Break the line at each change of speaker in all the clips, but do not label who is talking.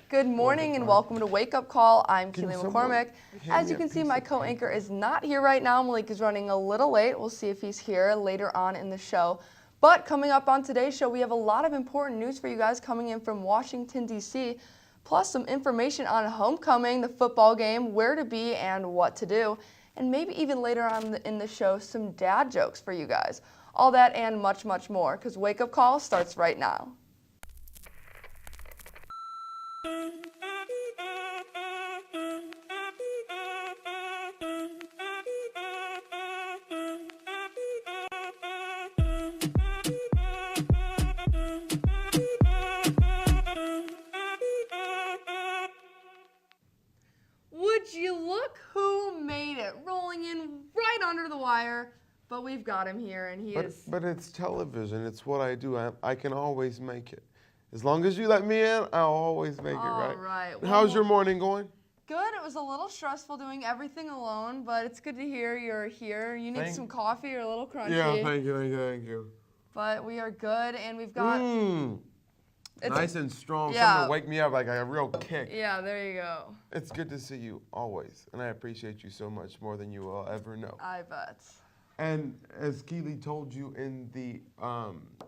Good morning and welcome to Wake Up Call. I'm Keely McCormick. As you can see, my co-anchor is not here right now. Malik is running a little late. We'll see if he's here later on in the show. But coming up on today's show, we have a lot of important news for you guys coming in from Washington, D.C., plus some information on homecoming, the football game, where to be and what to do, and maybe even later on in the show, some dad jokes for you guys. All that and much, much more, because Wake Up Call starts right now. Would you look who made it? Rolling in right under the wire, but we've got him here, and he is...
But it's television. It's what I do. I can always make it. As long as you let me in, I'll always make it, right?
All right.
How's your morning going?
Good. It was a little stressful doing everything alone, but it's good to hear you're here. You need some coffee or a little crunchy.
Yeah, thank you.
But we are good, and we've got...
Nice and strong.
Yeah.
Something to wake me up like a real kick.
Yeah, there you go.
It's good to see you always, and I appreciate you so much more than you will ever know.
I bet.
And as Keely told you in the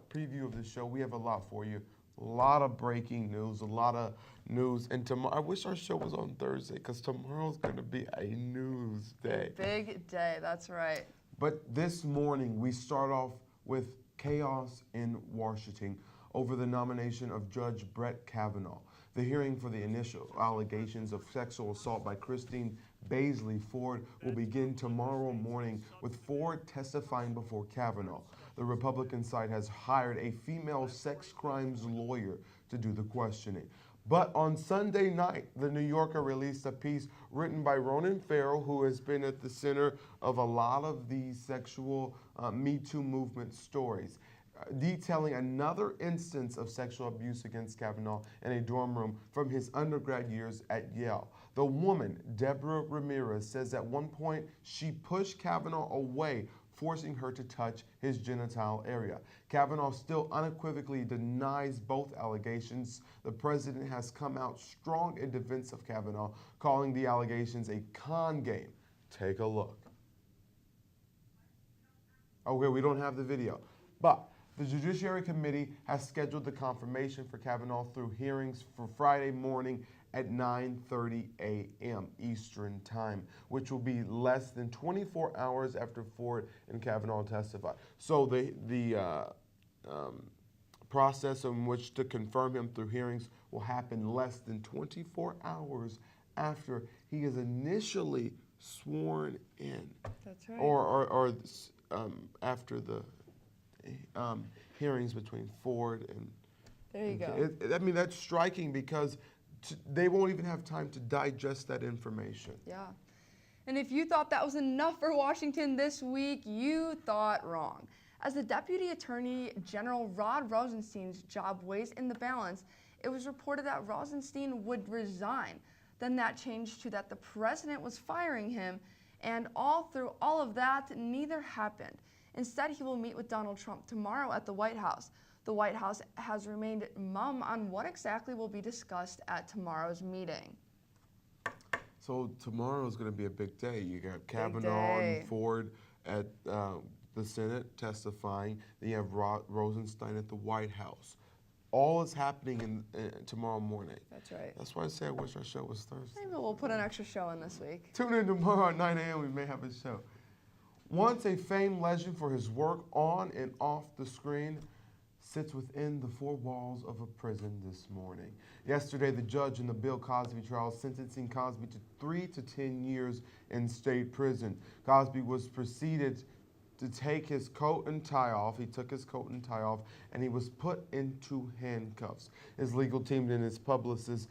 preview of the show, we have a lot for you. A lot of breaking news, a lot of news. And tomorrow, I wish our show was on Thursday because tomorrow's going to be a news day.
Big day, that's right.
But this morning, we start off with chaos in Washington over the nomination of Judge Brett Kavanaugh. The hearing for the initial allegations of sexual assault by Christine Baisley Ford will begin tomorrow morning with Ford testifying before Kavanaugh. The Republican side has hired a female sex crimes lawyer to do the questioning. But on Sunday night, the New Yorker released a piece written by Ronan Farrow, who has been at the center of a lot of these sexual Me Too movement stories, detailing another instance of sexual abuse against Kavanaugh in a dorm room from his undergrad years at Yale. The woman, Deborah Ramirez, says at one point she pushed Kavanaugh away, forcing her to touch his genital area. Kavanaugh still unequivocally denies both allegations. The president has come out strong in defense of Kavanaugh, calling the allegations a con game. Take a look. Okay, we don't have the video, but the Judiciary Committee has scheduled the confirmation for Kavanaugh through hearings for Friday morning at 9:30 a.m. Eastern Time, which will be less than 24 hours after Ford and Kavanaugh testify. So the process in which to confirm him through hearings will happen less than 24 hours after he is initially sworn in.
That's right.
Or after the hearings between Ford and...
There you go.
I mean, that's striking because they won't even have time to digest that information.
Yeah. And if you thought that was enough for Washington this week, you thought wrong. As the Deputy Attorney General Rod Rosenstein's job weighs in the balance, it was reported that Rosenstein would resign. Then that changed to that the president was firing him, and through all of that, neither happened. Instead, he will meet with Donald Trump tomorrow at the White House. The White House has remained mum on what exactly will be discussed at tomorrow's meeting.
So tomorrow is going to be a big day. You got Kavanaugh and Ford at the Senate testifying. Then you have Rosenstein at the White House. All is happening tomorrow morning.
That's right.
That's why I say I wish our show was Thursday.
Maybe we'll put an extra show in this week.
Tune in tomorrow at 9 a.m. We may have a show. Once a famed legend for his work on and off the screen, sits within the four walls of a prison this morning. Yesterday, the judge in the Bill Cosby trial sentencing Cosby to 3 to 10 years in state prison. Cosby was proceeded to take his coat and tie off. He took his coat and tie off, and he was put into handcuffs. His legal team and his publicist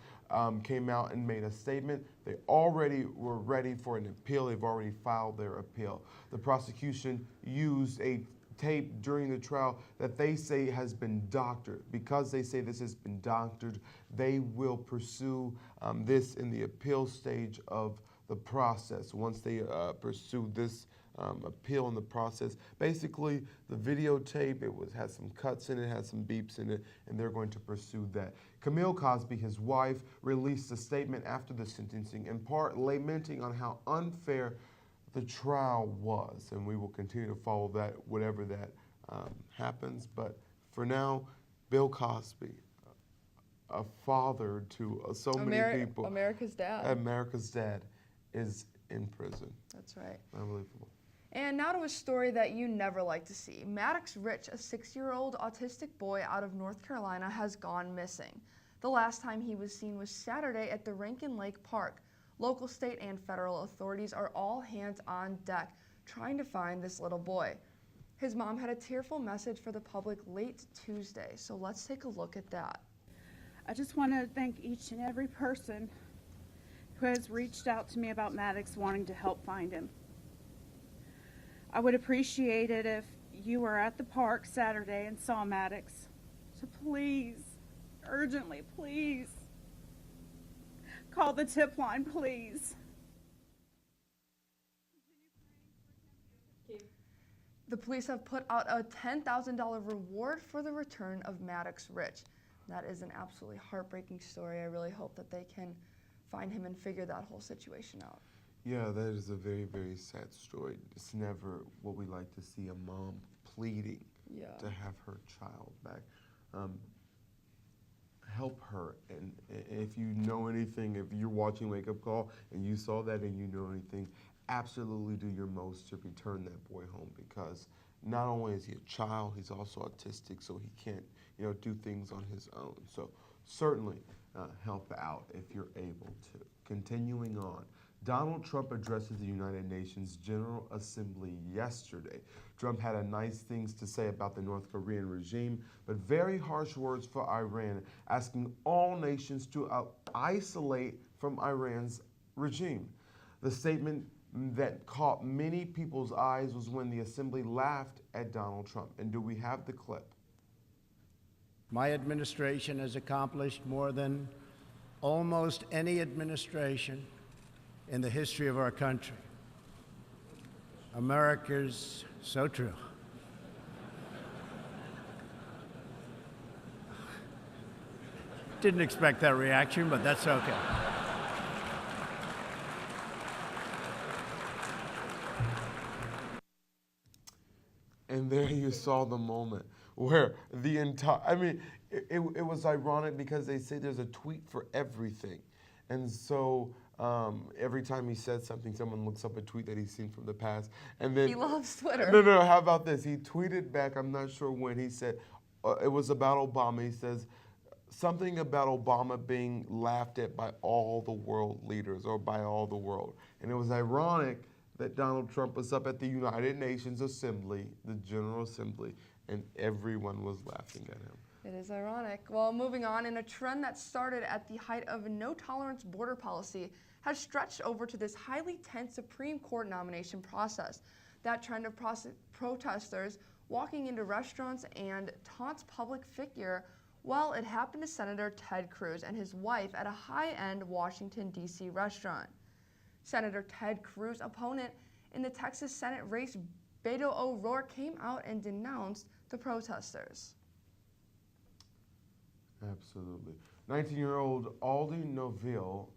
came out and made a statement. They already were ready for an appeal. They've already filed their appeal. The prosecution used a tape during the trial that they say has been doctored. Because they say this has been doctored, they will pursue this in the appeal stage of the process. Once they pursue this appeal in the process, basically the videotape, has some cuts in it, has some beeps in it, and they're going to pursue that. Camille Cosby, his wife, released a statement after the sentencing, in part lamenting on how unfair the trial was. And we will continue to follow that, whatever that happens. But for now, Bill Cosby, a father to so many people.
America's dad.
America's dad is in prison.
That's right.
Unbelievable.
And now to a story that you never like to see. Maddox Rich, a 6-year-old autistic boy out of North Carolina, has gone missing. The last time he was seen was Saturday at the Rankin Lake Park. Local, state, and federal authorities are all hands on deck trying to find this little boy. His mom had a tearful message for the public late Tuesday, so let's take a look at that.
I just want to thank each and every person who has reached out to me about Maddox wanting to help find him. I would appreciate it if you were at the park Saturday and saw Maddox. So please, urgently, please, call the tip line, please.
The police have put out a $10,000 reward for the return of Maddox Rich. That is an absolutely heartbreaking story. I really hope that they can find him and figure that whole situation out.
Yeah, that is a very, very sad story. It's never what we like to see, a mom pleading to have her child back. Help her, and if you know anything, if you're watching Wake Up Call and you saw that and you know anything, absolutely do your most to return that boy home, because not only is he a child, he's also autistic, so he can't, do things on his own. So certainly help out if you're able to. Continuing on, Donald Trump addresses the United Nations General Assembly yesterday. Trump had nice things to say about the North Korean regime, but very harsh words for Iran, asking all nations to isolate from Iran's regime. The statement that caught many people's eyes was when the assembly laughed at Donald Trump. And do we have the clip?
My administration has accomplished more than almost any administration in the history of our country. America's so true. Didn't expect that reaction, but that's okay.
And there you saw the moment where the entire, it was ironic because they say there's a tweet for everything. And so every time he said something, someone looks up a tweet that he's seen from the past. And then
He loves Twitter.
No, how about this? He tweeted back, I'm not sure when, he said, it was about Obama. He says, something about Obama being laughed at by all the world leaders or by all the world. And it was ironic that Donald Trump was up at the United Nations Assembly, the General Assembly, and everyone was laughing at him.
It is ironic. Well, moving on, in a trend that started at the height of a no-tolerance border policy has stretched over to this highly tense Supreme Court nomination process. That trend of protesters walking into restaurants and taunts public figure, well, it happened to Senator Ted Cruz and his wife at a high-end Washington, D.C. restaurant. Senator Ted Cruz's opponent in the Texas Senate race, Beto O'Rourke, came out and denounced the protesters.
Absolutely. 19-year-old Aldi Noville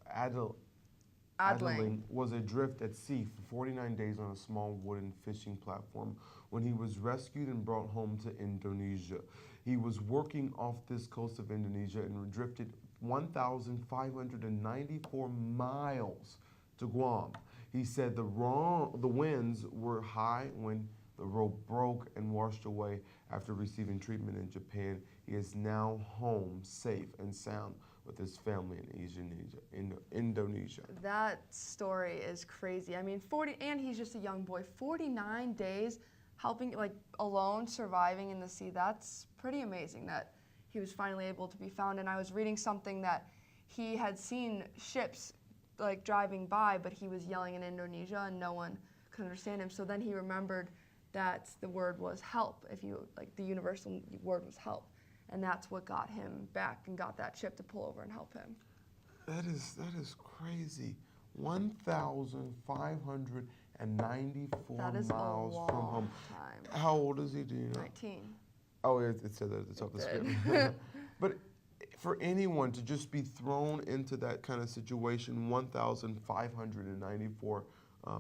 Adling was adrift at sea for 49 days on a small wooden fishing platform when he was rescued and brought home to Indonesia. He was working off this coast of Indonesia and drifted 1,594 miles to Guam. He said the winds were high when the rope broke and washed away. After receiving treatment in Japan, he is now home safe and sound with his family in Indonesia.
That story is crazy. And he's just a young boy. 49 days helping, alone, surviving in the sea. That's pretty amazing that he was finally able to be found. And I was reading something that he had seen ships driving by, but he was yelling in Indonesia and no one could understand him. So then he remembered that the word was help. The universal word was help. And that's what got him back and got that ship to pull over and help him.
That is crazy. 1,594 miles from home.
Time.
How old is he? Do you know?
19.
Oh, it said that at the top of the screen. But for anyone to just be thrown into that kind of situation, 1,594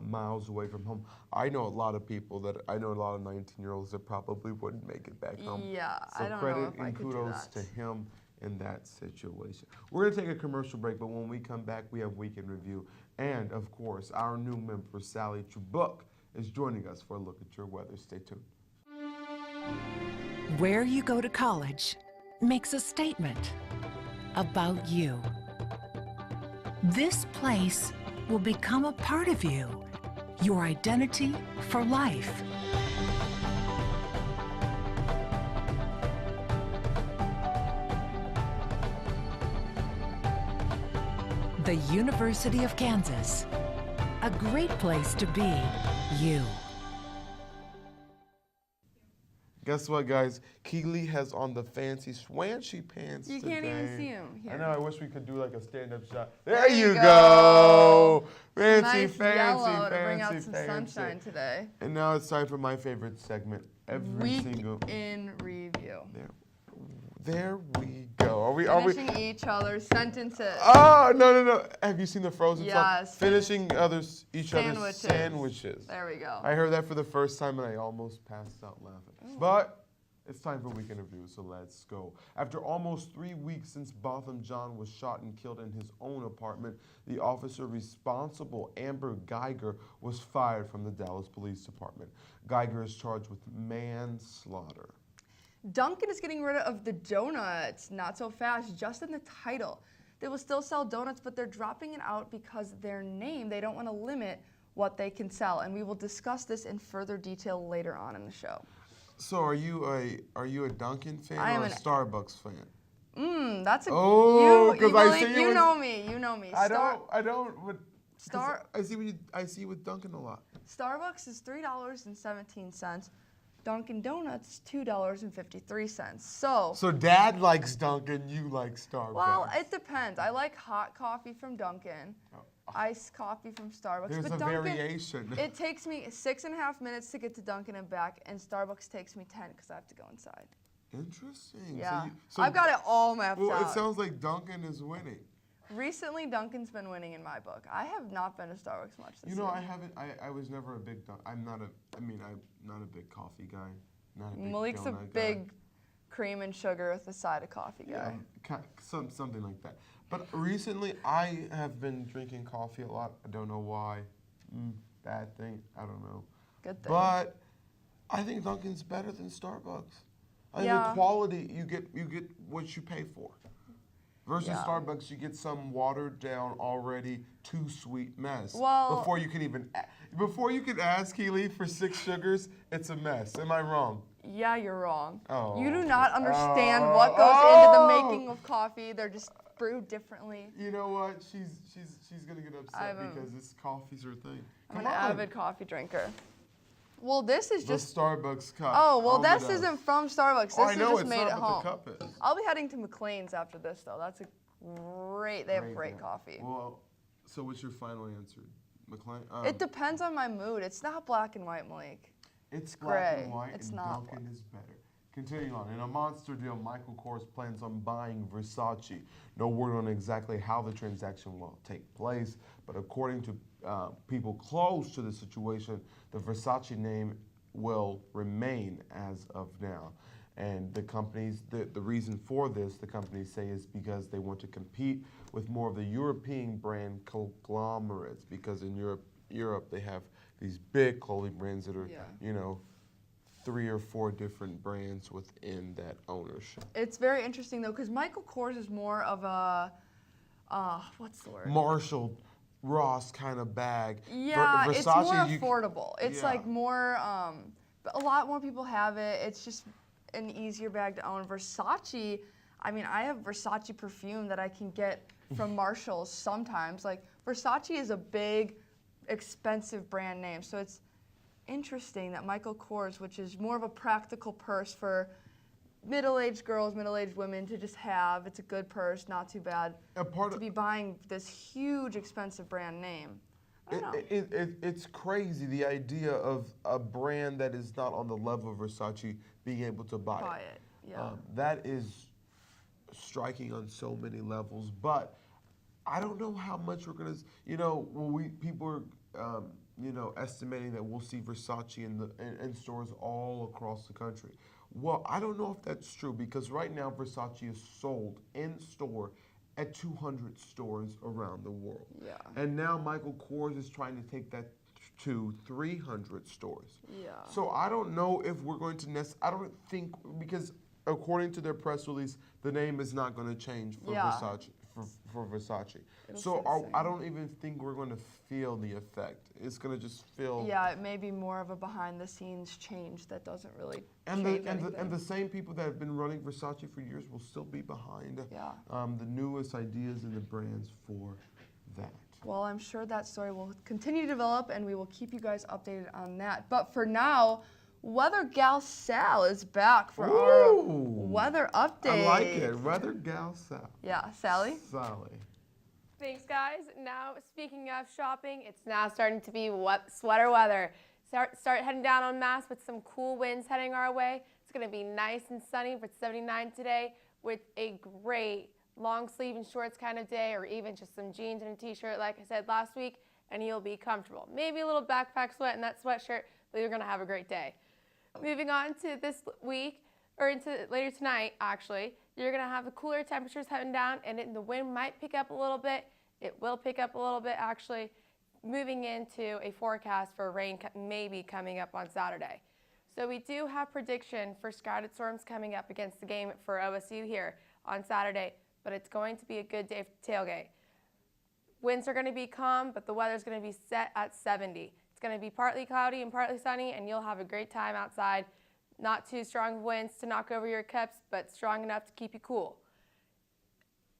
miles away from home. I know a lot of people I know a lot of 19-year-olds that probably wouldn't make it back home.
Yeah,
so
I don't
credit
know if I
and
could do
kudos
that.
to him in that situation. We're going to take a commercial break, but when we come back, we have Weekend Review. And, of course, our new member, Sally Chubuk, is joining us for a look at your weather. Stay tuned.
Where you go to college makes a statement about you. This place will become a part of you, your identity for life. The University of Kansas, a great place to be you.
Guess what, guys? Keely has on the fancy swanshy pants
You
today.
can't even see him.
I
Here.
know. I wish we could do like a stand-up shot.
There
There
you
you
go.
go. Fancy,
Nice
fancy,
yellow to
fancy,
bring out some
fancy.
sunshine today.
And now it's time for my favorite segment. Every single.
Week in review.
There we go. Are we?
Finishing each other's sentences.
Oh no! Have you seen the Frozen song?
Yes.
Finishing each other's
Sandwiches.
sandwiches.
There we go.
I heard that for the first time and I almost passed out laughing. But it's time for Weekend Review, so let's go. After almost 3 weeks since Botham Jean was shot and killed in his own apartment, the officer responsible, Amber Geiger, was fired from the Dallas Police Department. Geiger is charged with manslaughter.
Dunkin' is getting rid of the donuts, not so fast, just in the title. They will still sell donuts, but they're dropping it out because their name, they don't want to limit what they can sell. And we will discuss this in further detail later on in the show.
So are you a Dunkin' fan
I am
or a
an-
Starbucks fan?
That's a
Oh,
you
'cause I
Malik,
see you
you
with-
know me. You know me.
I don't. But 'cause
Star-
I see you with Dunkin' a lot.
Starbucks is $3.17. Dunkin' Donuts $2.53.
So Dad likes Dunkin', you like Starbucks.
Well, it depends. I like hot coffee from Dunkin', iced coffee from Starbucks.
There's
but
a
Dunkin',
variation.
It takes me 6.5 minutes to get to Dunkin' and back, and Starbucks takes me 10 because I have to go inside.
Interesting.
Yeah,
So
I've got it all mapped
Well,
out.
it sounds like Dunkin' is winning.
Recently, Dunkin's been winning in my book. I have not been to Starbucks much this
You know,
year.
I haven't. I was never a big. I'm not a big coffee guy. Not a big
Malik's a
donut
big
guy.
cream and sugar with a side of coffee guy.
Something like that. But recently, I have been drinking coffee a lot. I don't know why. Bad thing. I don't know.
Good thing.
But I think Dunkin's better than Starbucks. I think
Yeah.
the quality you get what you pay for. Versus
Yeah.
Starbucks, you get some watered down, already too sweet mess.
Well-
before you can ask Keely for 6 sugars, it's a mess. Am I wrong?
Yeah, you're wrong.
Oh.
You do not understand
Oh.
what goes into the making of coffee. They're just brewed differently.
You know what? She's gonna get upset because this coffee's her thing.
I'm
Come
an
on.
avid coffee drinker. Well, this is
The
just.
Starbucks cup.
Oh, well,
Only
this
does.
isn't from Starbucks. This
Oh, I
is
know
just
it's
made
not,
at
but
home.
the cup is.
I'll be heading to McLean's after this, though. That's a great. They have great
man.
coffee.
Well, so what's your final answer, McLean?
It depends on my mood. It's not black and white, Malik.
It's black
gray.
and white,
It's
and
not
Dunkin' is better. Continuing on, in a monster deal, Michael Kors plans on buying Versace. No word on exactly how the transaction will take place, but according to people close to the situation, the Versace name will remain as of now. And the companies, the reason for this, the companies say, is because they want to compete with more of the European brand conglomerates, because in Europe they have these big clothing brands that are,
Yeah.
3 or 4 different brands within that ownership.
It's very interesting, though, because Michael Kors is more of a, what's the word?
Marshall Ross kind of bag.
Yeah, it's more
Versace,
affordable. It's
Yeah.
like more, a lot more people have it. It's just an easier bag to own. Versace, I mean, I have Versace perfume that I can get from Marshall's sometimes. Like, Versace is a big, expensive brand name. So it's interesting that Michael Kors, which is more of a practical purse for middle-aged girls, middle-aged women to just have, it's a good purse, not too bad, to be buying this huge, expensive brand name. I don't know.
It's crazy, the idea of a brand that is not on the level of Versace being able to buy
Buy it, yeah.
That is striking on so many levels, but I don't know how much we're gonna, when people are, estimating that we'll see Versace in stores all across the country. Well, I don't know if that's true because right now Versace is sold in store at 200 stores around the world.
Yeah.
And now Michael Kors is trying to take that to 300 stores.
Yeah.
So I don't know if we're going to I don't think, because according to their press release, the name is not going to change for
Yeah.
Versace. For Versace.
It'll
So
stay the same.
I don't even think we're going to feel the effect. It's going to just feel.
Yeah, it may be more of a behind-the-scenes change that doesn't really
And
change
the
anything.
same people that have been running Versace for years will still be behind
Yeah.
the newest ideas and the brands for that.
Well, I'm sure that story will continue to develop, and we will keep you guys updated on that. But for now, Weather Gal Sal is back for our weather update.
I like it. Weather Gal Sal.
Yeah, Sally?
Sally.
Thanks, guys. Now, speaking of shopping, it's now starting to be sweater weather. Start heading down en masse with some cool winds heading our way. It's going to be nice and sunny for 79 today with a great long sleeve and shorts kind of day, or even just some jeans and a t-shirt like I said last week, and you'll be comfortable. Maybe a little backpack sweat in that sweatshirt, but you're going to have a great day. Moving on to this week, or into later tonight, actually, you're going to have the cooler temperatures heading down, and the wind might pick up a little bit. It will pick up a little bit, actually, moving into a forecast for rain maybe coming up on Saturday. So we do have prediction for scattered storms coming up against the game for OSU here on Saturday, but it's going to be a good day for tailgate. Winds are going to be calm, but the weather's going to be set at 70. It's going to be partly cloudy and partly sunny, and you'll have a great time outside. Not too strong winds to knock over your cups, but strong enough to keep you cool.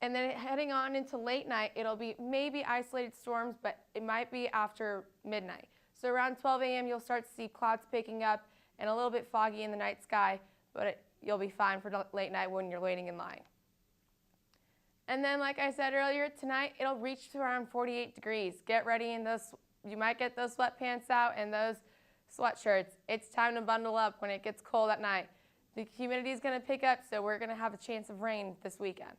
And then heading on into late night, it'll be maybe isolated storms, but it might be after midnight. So around 12 a.m., you'll start to see clouds picking up and a little bit foggy in the night sky, but you'll be fine for late night when you're waiting in line. And then, like I said earlier, tonight it'll reach to around 48 degrees. Get ready in those, you might get those sweatpants out and those sweatshirts. It's time to bundle up when it gets cold at night. The humidity is going to pick up, so we're going to have a chance of rain this weekend.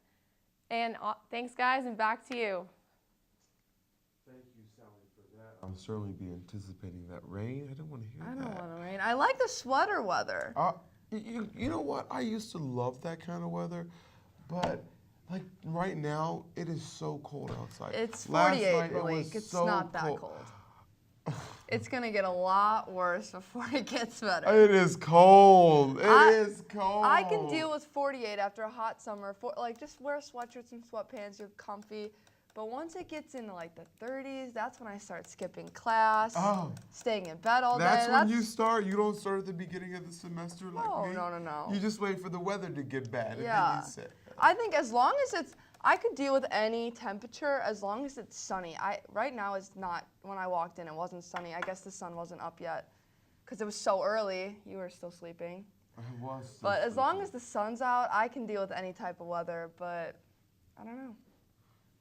And thanks, guys, and back to you.
Thank you, Sally, for that. I'll certainly be anticipating that rain. I don't want to hear
I
that.
don't want to rain. I like the sweater weather.
You know what? I used to love that kind of weather, but like right now, it is so cold outside.
It's
Last
48,
night, it was
Malik. It's
so
not that cold. It's going to get a lot worse before it gets better.
It is cold. It is cold.
I can deal with 48 after a hot summer. Just wear sweatshirts and sweatpants. You're comfy. But once it gets into like the 30s, that's when I start skipping class, staying in bed all day.
That's when you start. You don't start at the beginning of the semester like me.
No.
You just wait for the weather to get bad.
Yeah.
And then you sit.
I think as long as I could deal with any temperature as long as it's sunny. Right now it's not. When I walked in, it wasn't sunny. I guess the sun wasn't up yet because it was so early. You were still sleeping.
I was. Still
But as long
sleeping.
as the sun's out, I can deal with any type of weather. But I don't know.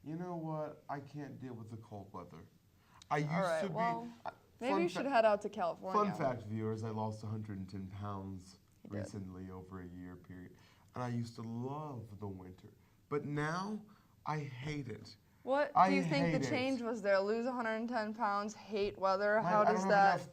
You know what? I can't deal with the cold weather. I used
All right,
to be.
well, maybe
fun
you should head out to California.
Fun fact, viewers, I lost 110 pounds
You did.
recently over a year period. And I used to love the winter. But now, I hate it.
What do you think the change was there? Lose 110 pounds, hate weather. How
I
does
don't
that?
have enough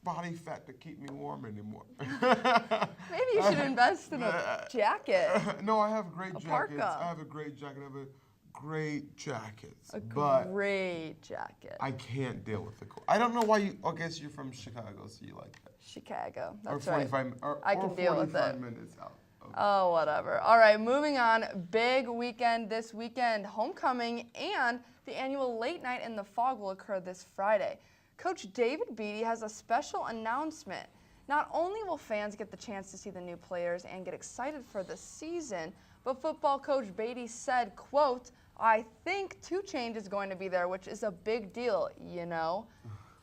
body fat to keep me warm anymore.
Maybe you should invest in a jacket.
No, I have great
A
jackets.
parka.
I have a great jacket. I have a great jackets.
A
but
great jacket.
I can't deal with the cold. I don't know why you. I guess you're from Chicago, so you like that.
Chicago.
Or
That's right.
45. Or,
I can
or
deal with
45
it.
minutes out. Okay.
Oh, whatever. All right, moving on. Big weekend this weekend. Homecoming and the annual late night in the fog will occur this Friday. Coach David Beatty has a special announcement. Not only will fans get the chance to see the new players and get excited for the season, but football coach Beatty said, quote, "I think 2 Chainz is going to be there, which is a big deal, you know."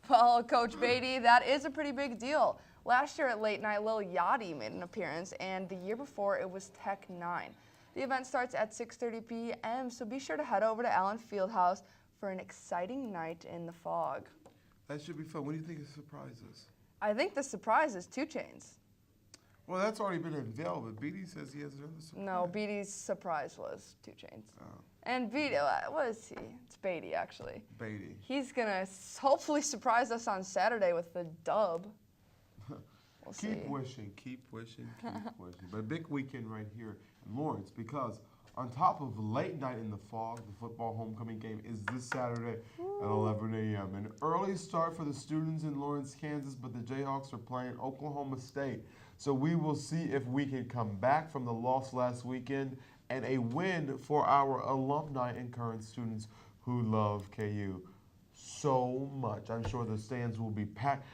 Well, Coach Beatty, that is a pretty big deal. Last year at Late Night, Lil Yachty made an appearance, and the year before it was Tech 9. The event starts at 6:30 p.m., so be sure to head over to Allen Fieldhouse for an exciting night in the fog.
That should be fun. What do you think of surprises?
I think the surprise is 2 Chainz.
Well, that's already been unveiled, but Beatty says he has another surprise.
No, Beatty's surprise was 2 Chainz.
Oh.
And Beatty, what is he? It's Beatty, actually.
Beatty.
He's going to hopefully surprise us on Saturday with the dub. We'll see.
Keep wishing, keep wishing. But a big weekend right here in Lawrence, because on top of late night in the fog, the football homecoming game is this Saturday at 11 a.m. An early start for the students in Lawrence, Kansas, but the Jayhawks are playing Oklahoma State. So we will see if we can come back from the loss last weekend and a win for our alumni and current students who love KU so much. I'm sure the stands will be packed.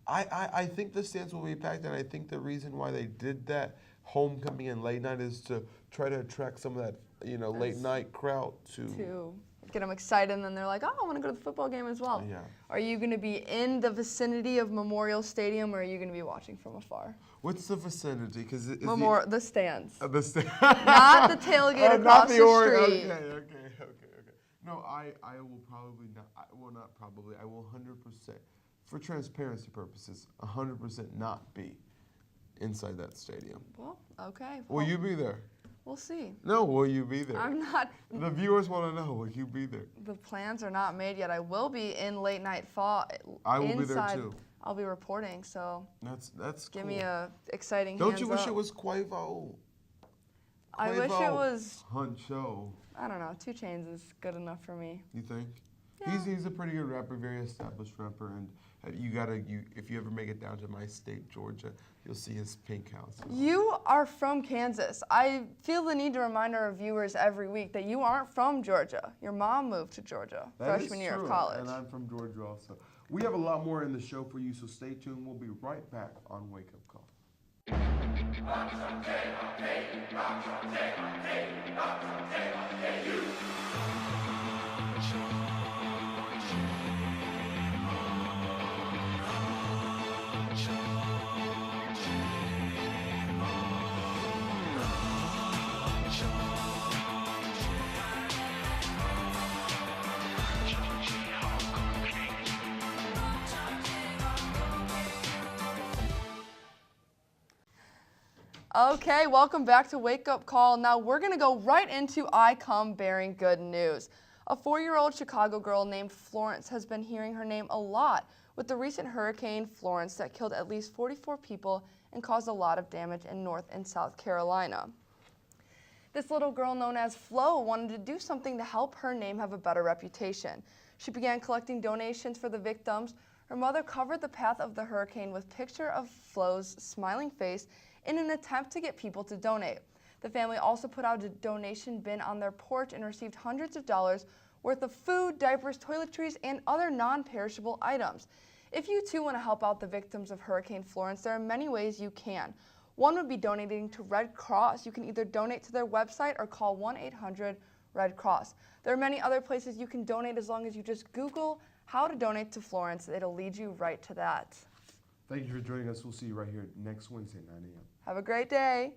I think the stands will be packed, and I think the reason why they did that homecoming and late night is to try to attract some of that, late night crowd
To get them excited, and then they're like, oh, I want to go to the football game as well.
Yeah.
Are you going to be in the vicinity of Memorial Stadium, or are you going to be watching from afar?
What's the vicinity? Because
The stands.
the stand.
Not the tailgate across the street.
Okay. No, I will probably not. I will 100%, for transparency purposes, 100% not be inside that stadium.
Well, okay.
Will you be there?
We'll see.
No, will you be there?
I'm not.
The viewers want to know, will you be there?
The plans are not made yet. I will be in late night fall.
I will be there too.
I'll be reporting, so
That's
give
cool.
me a exciting
Don't
hands
you wish
up.
it was Quavo?
I wish it
Quavo
was,
Huncho.
I don't know, 2 Chainz is good enough for me.
You think?
Yeah.
He's a pretty good rapper, very established rapper, and if you ever make it down to my state, Georgia, you'll see his pink house.
You are from Kansas. I feel the need to remind our viewers every week that you aren't from Georgia. Your mom moved to Georgia freshman year of college.
And I'm from Georgia also. We have a lot more in the show for you, so stay tuned. We'll be right back on Wake Up Call.
Okay, welcome back to Wake Up Call. Now we're going to go right into I Come Bearing Good News. A 4-year-old Chicago girl named Florence has been hearing her name a lot with the recent Hurricane Florence that killed at least 44 people and caused a lot of damage in North and South Carolina. This little girl known as Flo wanted to do something to help her name have a better reputation. She began collecting donations for the victims. Her mother covered the path of the hurricane with a picture of Flo's smiling face in an attempt to get people to donate. The family also put out a donation bin on their porch and received hundreds of dollars worth of food, diapers, toiletries, and other non-perishable items. If you too want to help out the victims of Hurricane Florence, there are many ways you can. One would be donating to Red Cross. You can either donate to their website or call 1-800-RED Cross. There are many other places you can donate as long as you just Google how to donate to Florence. It'll lead you right to that.
Thank you for joining us. We'll see you right here next Wednesday, 9 a.m.
Have a great day.